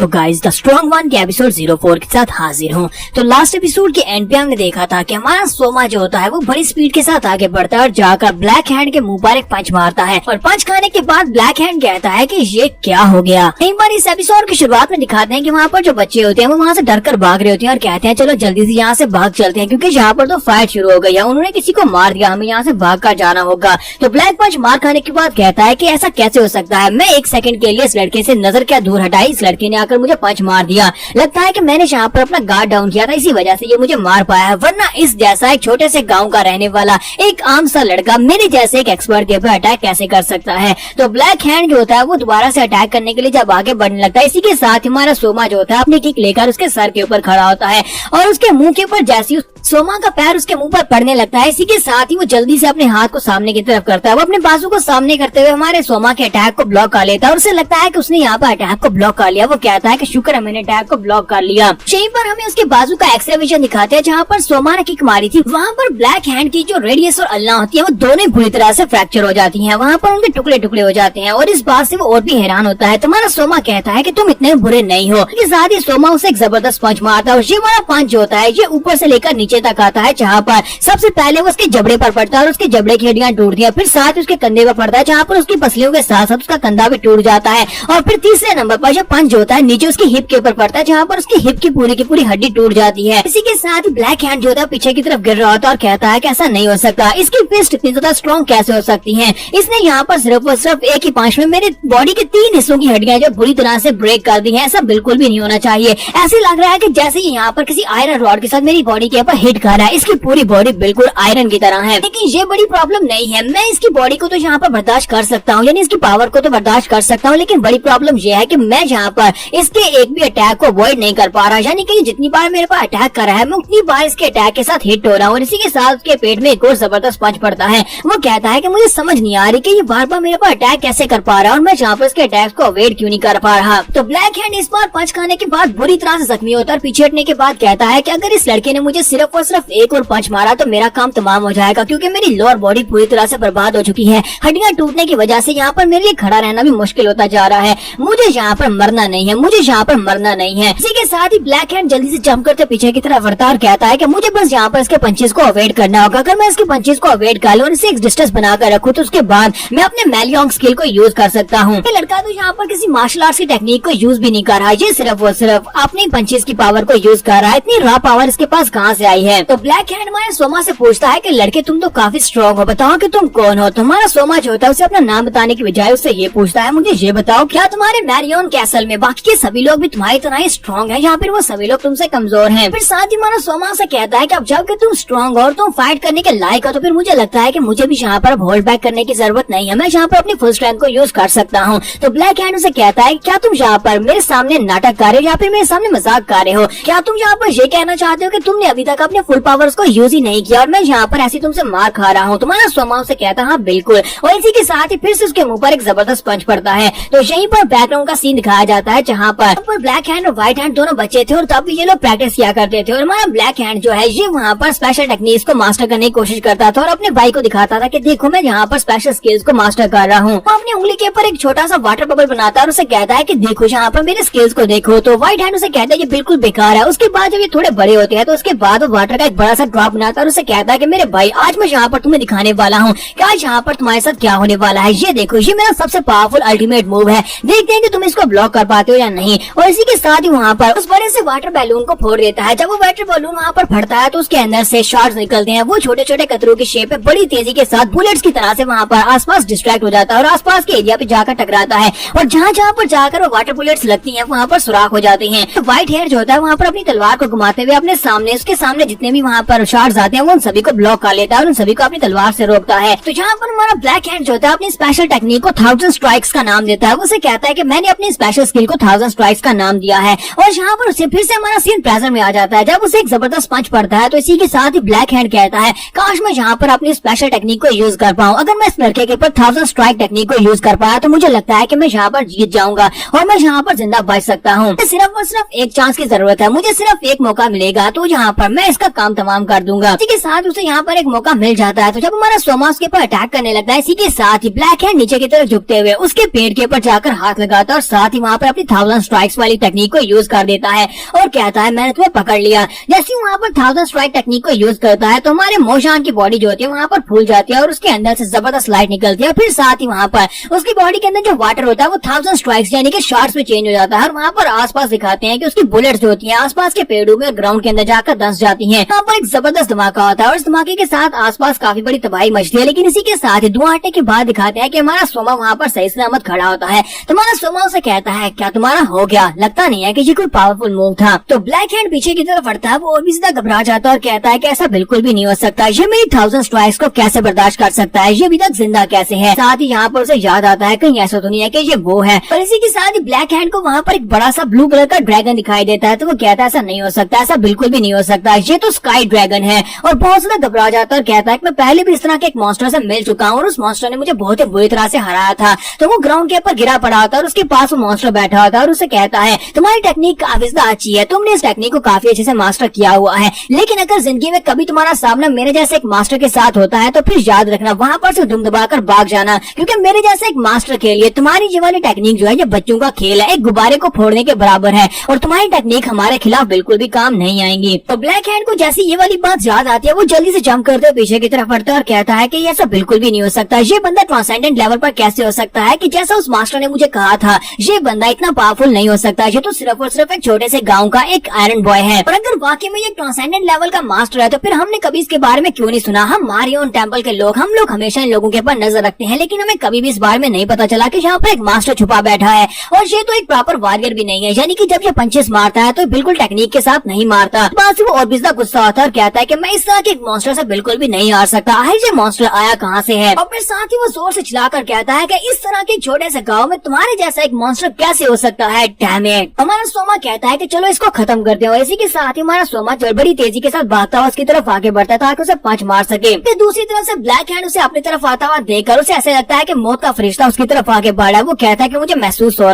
तो guys the strong one के episode 04 के साथ हाजिर हूँ। तो लास्ट एपिसोड के एंड पे हमने देखा था कि हमारा सोमा जो होता है वो बड़ी स्पीड के साथ आगे बढ़ता है और जाकर ब्लैक हैंड के मुंह पर एक पंच मारता है और पंच खाने के बाद ब्लैक हैंड कहता है कि ये क्या हो गया। कई बार इस एपिसोड की शुरुआत में दिखाते हैं कि वहाँ पर जो बच्चे होते हैं वो वहाँ से डर कर भाग रहे होते हैं और कहते हैं चलो जल्दी से यहाँ से भाग चलते हैं क्योंकि यहाँ पर तो फाइट शुरू हो गई है, उन्होंने किसी को मार दिया, हमें यहाँ से भाग कर जाना होगा। तो ब्लैक पंच मार खाने के बाद कहता है कि ऐसा कैसे हो सकता है, मैं एक सेकंड के लिए इस लड़के से नजर क्या दूर हटाई, इस लड़के ने आकर मुझे पंच मार दिया, लगता है कि मैंने यहाँ पर अपना गार्ड डाउन किया था, इसी वजह से ये मुझे मार पाया है, वरना इस जैसा एक छोटे से गांव का रहने वाला एक आम सा लड़का मेरे जैसे एक एक्सपर्ट के ऊपर अटैक कैसे कर सकता है। तो ब्लैक हैंड जो होता है वो दोबारा से अटैक करने के लिए जब आगे बढ़ने लगता है, इसी के साथ हमारा सोमा जो होता है अपनी किक लेकर उसके सर के ऊपर खड़ा होता है और उसके मुंह के ऊपर जैसी सोमा का पैर उसके मुंह पर पड़ने लगता है, इसी के साथ ही वो जल्दी से अपने हाथ को सामने की तरफ करता है, वो अपने बाजू को सामने करते हुए हमारे सोमा के अटैक को ब्लॉक कर लेता है और उसे लगता है कि उसने यहाँ पर अटैक को ब्लॉक कर लिया। वो कहता है कि शुक्र है मैंने अटैक को ब्लॉक कर लिया। यहीं पर हमें उसके बाजू का एक्सरे विजन दिखाते हैं जहाँ पर सोमा ने किक मारी थी, वहाँ पर ब्लैक हैंड की जो रेडियस और अल्लाह होती है वो दोनों बुरी तरह से फ्रैक्चर हो जाती है, वहाँ पर उनके टुकड़े टुकड़े हो जाते हैं और इस बात से वो और भी हैरान होता है। तुम्हारा सोमा कहता है कि तुम इतने बुरे नहीं हो। इसके साथ ही सोमा उसे एक जबरदस्त पंच मारता है और ये वाला पंच जो होता है ये ऊपर से लेकर नीचे तक आता है, जहाँ पर सबसे पहले वो उसके जबड़े पर पड़ता है और उसके जबड़े की हड्डियां टूटती हैं, फिर साथ उसके कंधे पर पड़ता है जहाँ पर उसकी पसलियों के साथ साथ उसका कंधा भी टूट जाता है और फिर तीसरे नंबर पर जो पंच होता है नीचे उसकी हिप के ऊपर पड़ता है जहाँ पर उसकी हिप की पूरी हड्डी टूट जाती है। इसी के साथ ब्लैक हैंड जो होता है पीछे की तरफ गिर रहा होता है और कहता है कि ऐसा नहीं हो सकता, इसकी फिस्ट इतनी ज्यादा स्ट्रॉन्ग कैसे हो सकती है, इसने यहाँ पर सिर्फ और सिर्फ एक ही पंच में मेरे बॉडी के 3 हिस्सों की हड्डियां जो बुरी तरह से ब्रेक कर दी है, ऐसा बिल्कुल भी नहीं होना चाहिए। ऐसे लग रहा है कि जैसे यहाँ पर किसी आयरन रॉड के साथ मेरी बॉडी के ऊपर हिट कर रहा है, इसकी पूरी बॉडी बिल्कुल आयरन की तरह है। लेकिन ये बड़ी प्रॉब्लम नहीं है, मैं इसकी बॉडी को तो यहाँ पर बर्दाश्त कर सकता हूँ, यानी इसकी पावर को तो बर्दाश्त कर सकता हूँ, लेकिन बड़ी प्रॉब्लम ये है कि मैं यहाँ पर इसके एक भी अटैक को अवॉइड नहीं कर पा रहा, यानी कि जितनी बार मेरे पर अटैक कर रहा है मैं उतनी बार इसके अटैक के साथ हिट हो रहा हूँ और इसी के साथ उसके पेट में एक और जबरदस्त पंच पड़ता है। वो कहता है कि मुझे समझ नहीं आ रही कि ये बार बार मेरे पर अटैक कैसे कर पा रहा है और मैं यहाँ पर इसके अटैक को अवॉइड क्यों नहीं कर पा रहा। तो ब्लैक हैंड इस बार पंच खाने के बाद बुरी तरह से जख्मी होता है और पीछे हटने के बाद कहता है कि अगर इस लड़के ने मुझे सिर्फ और सिर्फ एक और पंच मारा तो मेरा काम तमाम हो जाएगा, क्योंकि मेरी लोअर बॉडी पूरी तरह से बर्बाद हो चुकी है, हड्डियां टूटने की वजह से यहाँ पर मेरे लिए खड़ा रहना भी मुश्किल होता जा रहा है, मुझे यहाँ पर मरना नहीं है, मुझे यहाँ पर मरना नहीं है। इसी के साथ ही ब्लैक हैंड जल्दी से जंप करते पीछे की तरफ बढ़ता और कहता है कि मुझे बस यहाँ पर इसके पंचेस को अवॉइड करना होगा, अगर मैं इसके पंचेस को अवॉइड कर लूं और इसे एक डिस्टेंस बनाकर रखूं तो उसके बाद मैं अपने मैलियोंग स्किल को यूज कर सकता हूँ। ये लड़का तो यहाँ पर किसी मार्शल आर्ट्स की टेक्निक को यूज भी नहीं कर रहा है, ये सिर्फ और सिर्फ अपनी पंचेस की पावर को यूज कर रहा है, इतनी रॉ पावर इसके पास कहाँ से आई है। तो ब्लैक हैंड हमारे सोमा से पूछता है कि लड़के तुम तो काफी स्ट्रॉन्ग हो, बताओ कि तुम कौन हो। तुम्हारा सोमा जो होता है उसे अपना नाम बताने की बजाय उससे ये पूछता है मुझे ये बताओ क्या तुम्हारे मैरियन कैसल में बाकी के सभी लोग भी तुम्हारी तरह ही स्ट्रॉन्ग है या फिर वो सभी लोग तुमसे कमजोर हैं। फिर साथ ही हमारा सोमा से कहता है कि अब जब तुम स्ट्रॉन्ग हो और तुम फाइट करने के लायक हो तो फिर मुझे लगता है कि मुझे भी यहाँ पर होल्ड बैक करने की जरूरत नहीं है, मैं यहाँ पर अपनी फुल स्ट्रेंथ को यूज कर सकता हूँ। तो ब्लैक हैंड उसे कहता है क्या तुम यहाँ पर मेरे सामने नाटक कर रहे हो या फिर मेरे सामने मजाक कर रहे हो, क्या तुम यहाँ पर ये कहना चाहते हो कि तुमने अभी तक अपने फुल पावर्स को यूज ही नहीं किया और मैं यहाँ पर ऐसी तुमसे मार खा रहा हूँ। तुम्हारा सोमा उसे कहता है हाँ बिल्कुल, और इसी के साथ ही फिर से उसके मुंह पर एक जबरदस्त पंच पड़ता है। तो यहीं पर बैकग्राउंड का सीन दिखाया जाता है जहाँ पर ब्लैक हैंड और व्हाइट हैंड दोनों बच्चे थे और तब ये लोग प्रैक्टिस किया करते थे और हमारा ब्लैक हैंड जो है ये वहाँ पर स्पेशल टेक्निक्स को मास्टर करने की कोशिश करता था और अपने भाई को दिखाता था कि देखो मैं यहाँ पर स्पेशल स्किल्स को मास्टर कर रहा हूँ। वो अपनी उंगली के ऊपर एक छोटा सा वाटर बबल बनाता है और उसे कहता है कि देखो यहाँ पर मेरे स्किल्स को देखो। तो व्हाइट हैंड उसे कहता है ये बिल्कुल बेकार है। उसके बाद जब ये थोड़े बड़े होते हैं तो उसके बाद वो वाटर का एक बड़ा सा ड्रॉप बनाता है और उसे कहता है कि मेरे भाई आज मैं यहाँ पर तुम्हें दिखाने वाला हूँ कि आज यहाँ पर तुम्हारे साथ क्या होने वाला है, ये देखो ये मेरा सबसे पावरफुल अल्टीमेट मूव है, देखते हैं कि तुम इसको ब्लॉक कर पाते हो या नहीं। और इसी के साथ ही वहाँ पर उस बड़े से वाटर बैलून को फोड़ देता है। जब वो वाटर बैलून वहाँ पर फटता है तो उसके अंदर से शॉट्स निकलते हैं, वो छोटे छोटे कतरों की शेप है, बड़ी तेजी के साथ बुलेट्स की तरह से वहाँ पर आसपास डिस्ट्रैक्ट हो जाता है और आसपास के एरिया पे जाकर टकराता है और जहाँ जहाँ पर जाकर वो वाटर बुलेट्स लगती हैं वहाँ पर सुराख हो जाते हैं। तो व्हाइट हेयर जो होता है वहाँ पर अपनी तलवार को घुमाते हुए अपने सामने उसके सामने जितने भी वहाँ पर शॉट्स आते हैं वो उन सभी को ब्लॉक कर लेता है और उन सभी को अपनी तलवार से रोकता है। तो जहाँ पर हमारा ब्लैक हैंड जो होता है अपनी स्पेशल टेक्निक को 1000 स्ट्राइक्स का नाम देता है, वो उसे कहता है कि मैंने अपनी स्पेशल स्किल को 1000 स्ट्राइक्स का नाम दिया है और यहाँ पर उसे फिर से हमारा सीन प्रेजेंट में आ जाता है जब उसे एक जबरदस्त पंच पड़ता है। तो इसी के साथ ही ब्लैक हैंड कहता है काश मैं यहाँ पर अपनी स्पेशल टेक्निक को यूज कर पाऊँ, अगर मैं इस लड़के के ऊपर 1000 स्ट्राइक टेक्निक को यूज कर पाया तो मुझे लगता है कि मैं यहाँ पर जीत जाऊंगा और मैं यहाँ पर जिंदा बच सकता हूँ। सिर्फ और सिर्फ एक चांस की जरूरत है, मुझे सिर्फ एक मौका मिलेगा तो यहाँ पर मैं इसका काम तमाम कर दूंगा। इसी के साथ उसे यहाँ पर एक मौका मिल जाता है। तो जब हमारा सोमा उसके ऊपर अटैक करने लगता है, इसी के साथ ही ब्लैक हैंड नीचे की तरफ झुकते हुए उसके पेट के ऊपर जाकर हाथ लगाता है और साथ ही वहाँ पर अपनी 1000 स्ट्राइक्स वाली टेक्निक को यूज कर देता है और कहता है मैंने तुम्हें पकड़ लिया। जैसे ही वहाँ पर 1000 स्ट्राइक टेक्निक को यूज करता है तो हमारे मोशान की बॉडी जो होती है वहाँ पर फूल जाती है और उसके अंदर से जबरदस्त लाइट निकलती है। फिर साथ ही वहाँ पर उसकी बॉडी के अंदर जो वाटर होता है वो 1000 स्ट्राइक्स यानी कि शॉट्स में चेंज हो जाता है और वहाँ पर आसपास दिखाते हैं कि उसकी बुलेट्स जो होती है आसपास के पेड़ों में ग्राउंड के अंदर जाकर धंस जाती है। यहाँ पर एक जबरदस्त धमाका होता है और इस धमाके के साथ आसपास काफी बड़ी तबाही मचती है। लेकिन इसी के साथ ही धुआं हटने के बाद दिखाते हैं कि हमारा सोमा वहाँ पर सही सलामत खड़ा होता है। तो हमारा सोमा उसे कहता है क्या तुम्हारा हो गया? लगता नहीं है कि ये कोई पावरफुल मूव था। तो ब्लैक हैंड पीछे की तरफ बढ़ता है, वो और भी ज्यादा घबरा जाता है और कहता है कि ऐसा बिल्कुल भी नहीं हो सकता, ये मेरी 1000 स्ट्राइक्स को कैसे बर्दाश्त कर सकता है, ये अभी तक जिंदा कैसे है। साथ ही यहाँ पर उसे याद आता है कहीं ऐसा तो नहीं है कि ये वो है। और इसी के साथ ही ब्लैक हैंड को वहाँ पर एक बड़ा सा ब्लू कलर का ड्रैगन दिखाई देता है। तो वो कहता है ऐसा नहीं हो सकता, ऐसा बिल्कुल भी नहीं हो सकता, ये तो स्काई ड्रैगन है। और बहुत ज्यादा घबरा जाता है और कहता है कि मैं पहले भी इस तरह के एक मॉन्स्टर से मिल चुका हूँ और उस मॉन्स्टर ने मुझे बहुत ही बुरी तरह से हराया था। तो वो ग्राउंड के ऊपर गिरा पड़ा होता है और उसके पास वो मॉन्स्टर बैठा होता है और उसे कहता है तुम्हारी टेक्निक काफी ज्यादा अच्छी है, तुमने इस टेक्निक को काफी अच्छे से मास्टर किया हुआ है, लेकिन अगर जिंदगी में कभी तुम्हारा सामना मेरे जैसे एक मास्टर के साथ होता है तो फिर याद रखना वहाँ पर से दुम दबाकर भाग जाना, क्योंकि मेरे जैसे एक मास्टर के लिए तुम्हारी ये वाली टेक्निक जो है ये बच्चों का खेल है, एक गुब्बारे को फोड़ने के बराबर है और तुम्हारी टेक्निक हमारे खिलाफ बिल्कुल भी काम नहीं आएंगी। तो ब्लैक हैंड को जैसी ये वाली बात याद आती है वो जल्दी से जंप करते पीछे की तरफ बढ़ता है और कहता है कि ऐसा बिल्कुल भी नहीं हो सकता, ये बंदा ट्रांसेंडेंट लेवल पर कैसे हो सकता है कि जैसा उस मास्टर ने मुझे कहा था, ये बंदा इतना पावरफुल नहीं हो सकता, ये तो सिर्फ और सिर्फ एक छोटे से गांव का एक आयरन बॉय है। और अगर वाकई में ये ट्रांसेंडेंट लेवल का मास्टर है तो फिर हमने कभी इसके बारे में क्यों नहीं सुना? हम मारियोन टेम्पल के लोग, हम लोग हमेशा इन लोगों के ऊपर नजर रखते हैं, लेकिन हमें कभी भी इस बारे में नहीं पता चला कि यहाँ पर एक मास्टर छुपा बैठा है और ये तो एक प्रॉपर वॉरियर भी नहीं है, यानी कि जब ये पंचेस मारता है तो बिल्कुल टेक्निक के साथ नहीं मारता। बात से वो और भी ज्यादा गुस्सा होता है और कहता है कि मैं इस तरह के मॉन्स्टर से बिल्कुल भी नहीं हार सकता, आखिर ये मॉन्स्टर आया कहाँ से है? और फिर साथ ही वो जोर से चिल्लाकर कहता है कि इस तरह के छोटे से गांव में तुम्हारे जैसा एक मॉन्स्टर कैसे हो सकता है? Damn it. हमारा सोमा कहता है कि चलो इसको खत्म करते हैं और इसी के साथ ही हमारा सोमा बड़ी तेजी के साथ भागता हुआ उसकी तरफ आगे बढ़ता है ताकि उसे पंच मार सके। फिर दूसरी तरफ से ब्लैक हैंड उसे अपनी तरफ आता हुआ देखकर उसे ऐसे लगता है कि मौत का फरिश्ता उसकी तरफ आगे बढ़ा है। वो कहता है कि मुझे महसूस हो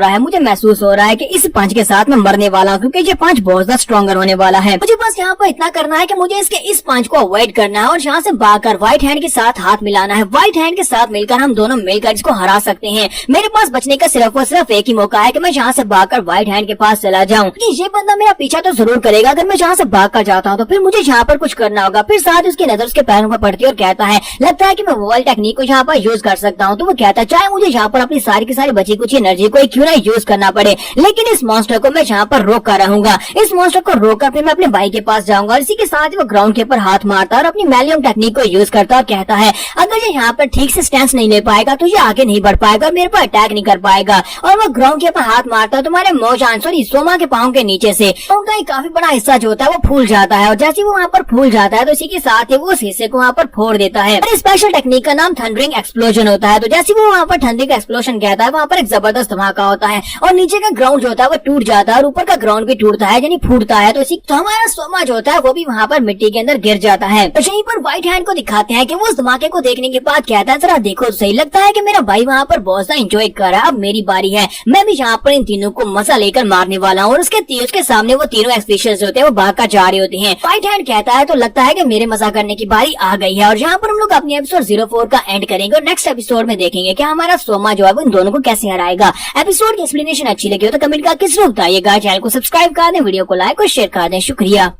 रहा है कि इस पंच के साथ मैं मरने वाला हूँ, क्योंकि ये पंच बहुत ज्यादा स्ट्रॉन्गर होने वाला है। मुझे बस यहाँ पर इतना करना है कि मुझे इसके इस पंच को अवॉइड करना है और यहाँ से भागकर व्हाइट हैंड के साथ हाथ मिलाना है। व्हाइट हैंड के साथ मिलकर हम दोनों मिलकर इसको हरा सकते हैं। मेरे पास बचने का सिर्फ और सिर्फ एक ही मौका है कि मैं यहाँ से भागकर व्हाइट हैंड के पास चला जाऊँ। ये बंदा मेरा पीछा तो जरूर करेगा, अगर मैं यहाँ से भाग कर जाता हूँ तो फिर मुझे यहाँ पर कुछ करना होगा। फिर साथ उसकी नजर उसके पैरों पर पड़ती है और कहता है लगता है कि मैं वो वाली टेक्निक को यहाँ पर यूज कर सकता हूँ। तो वो कहता है चाहे मुझे यहाँ पर अपनी सारी की सारी बची कुछ एनर्जी को क्यों ना यूज करना पड़े, लेकिन इस मॉन्स्टर को मैं यहाँ पर रोक कर रहूंगा। इस मॉन्स्टर को रोककर फिर मैं अपने भाई के पास जाऊंगा और इसी के साथ ही वो ग्राउंड के ऊपर हाथ मारता और अपनी मैलियम टेक्निक को यूज करता और कहता है अगर ये यहाँ पर ठीक से स्टैंस नहीं ले पाएगा तो ये आगे नहीं बढ़ पाएगा और मेरे पर अटैक नहीं कर पाएगा। और वो ग्राउंड के ऊपर हाथ मारता है तुम्हारे मोजान सॉरी सोमा के पाँव के नीचे से उनका एक काफी बड़ा हिस्सा जो होता है वो फूल जाता है और जैसे वो वहाँ पर फूल जाता है तो इसी के साथ ही वो उस हिस्से को वहाँ पर फोड़ देता है। स्पेशल टेक्निक का नाम थंडरिंग एक्सप्लोजन होता है। तो जैसे वो वहाँ पर थंडरिंग एक्सप्लोजन कहता है वहाँ पर एक जबरदस्त धमाका होता है और नीचे का ग्राउंड जो होता है वो टूट जाता है और ऊपर का ग्राउंड भी टूटता है यानी फूटता है। तो इसी तो हमारा सोमा जो होता है वो भी वहाँ पर मिट्टी के अंदर गिर जाता है। तो यहीं पर व्हाइट हैंड को दिखाते हैं कि वो उस धमाके को देखने के बाद कहता है जरा देखो सही लगता है कि मेरा भाई वहाँ पर बहुत सा एंजॉय कर रहा है, अब मेरी बारी है, मैं भी यहाँ पर इन तीनों को मजा लेकर मारने वाला हूँ। और उसके सामने वो तीनों एक्सप्रेशंस होते हैं वो भाग कर जा रहे होते हैं। व्हाइट हैंड कहता है तो लगता है कि मेरे मजा करने की बारी आ गई है और यहाँ पर हम लोग अपने एपिसोड 04 का एंड करेंगे और नेक्स्ट एपिसोड में देखेंगे कि हमारा सोमा जो है वो इन दोनों को कैसे हराएगा। एपिसोड की एक्सप्लेनेशन अच्छी लगी हो तो कमेंट करके जरूर बताइएगा। चैनल को सब्सक्राइब कर दें, वीडियो को लाइक और शेयर कर दें। शुक्रिया।